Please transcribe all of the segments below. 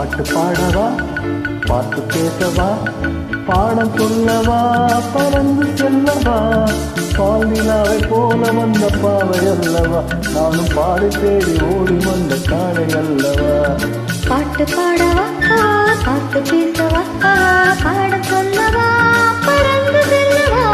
பாட்டு பாடவா, பாட்டு பேசவா, பாடம் சொல்லவா, பறந்து செல்லவா, பால் நிலாவை போல வந்த பாவை அல்லவா, நானும் பாடி தேடி ஓடி வந்த காடை அல்லவா. பாட்டு பாடவா, பாட்டு பேசவா, பாடம் சொல்லவா, பறந்து செல்லவா.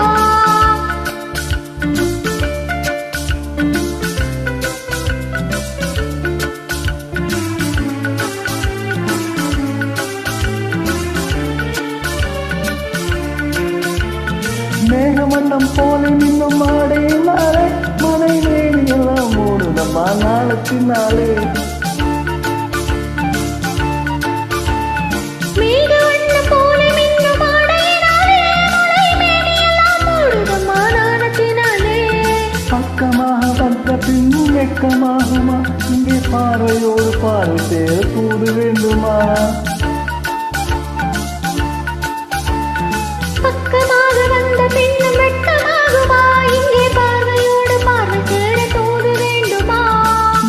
மேகமண்டம் போல இன்னும் ஆடையினாலே மனை வேணியெல்லாம் மூடுதம்மா நாளத்தினாலே. பக்கமாக வந்த பின்னும் வெக்கமாகுமா, இங்கே பார்வையோடு பார்வை சேர கூடு வேண்டுமா. பக்கமாக வந்த பின்னும் வெக்கமாகுமா, இங்கே பார்வையோடு பார்வை சேர கூடு வேண்டுமா.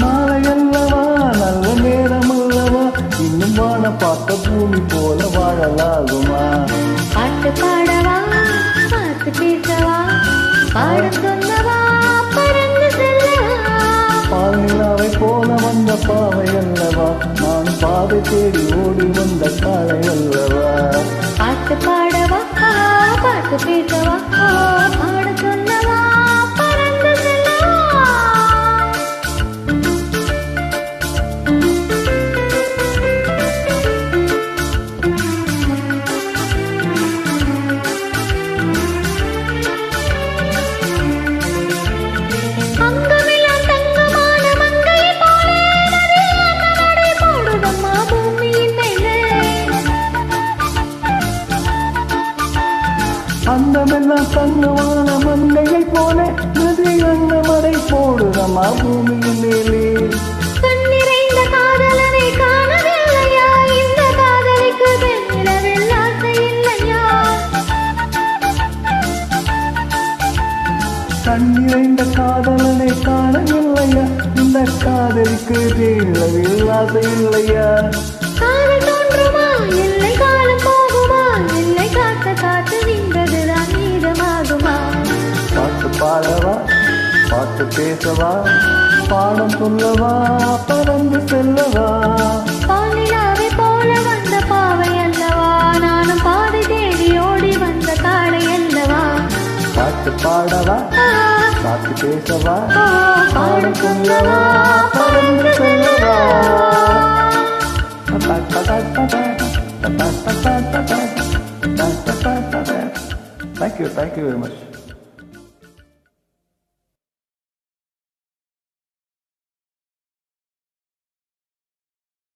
மாலை அல்லவா, நல்ல நேரம் அல்லவா, இன்னும் வாழ பார்த்த பூமி போல வாழலாகுமா. பாட்டு பாடவா, பாட்டு பேசவா, பாடம் சொல்லவா, பறந்து செல்லவா. பால் நிலாவை போல வந்த பாவை அல்லவா, நான் பாதை தேடி ஓடி வந்த காளை அல்லவா. பாட்டு பாடவா, பாட்டு பேசவா, பாடம் சொல்லவா, பறந்து செல்லவா. அங்கமெல்லாம் தங்கமான மங்கையை போலே நடை போடுதம்மா பூமியின் மேலே. அந்தமெல்லாம் தங்கமான மங்கையை போல நதி அங்கமடை போடுதம்மா பூமியின் மேலே. கண் நிறைந்த காதலனை காணவில்லையா, இந்த காதலிக்கு பெண்ணிலவில் ஆசை இல்லையா. கண் நிறைந்த காதலனை காணவில்லையா, இந்த காதலிக்கு தேளவில் ஆசை இல்லையா. காதல் தோன்றுமா, இல்லை காலம் போகுமா, இல்லை காத்த காத்து நின்றதுதான் நீதமாகுமா. பாட்டு பாடவா, பாட்டு பேசவா, பாடம் சொல்லவா, பறந்து செல்லவா. பாலிலாவை போல வந்த பாவை அல்லவா, நானும் பாதை தேடி ஓடி வந்த காடை அல்லவா. பாட்டு பாடவா, பாட்டு பேசவா, பாடம் சொல்லவா, பறந்து செல்லவா. Thank you very much.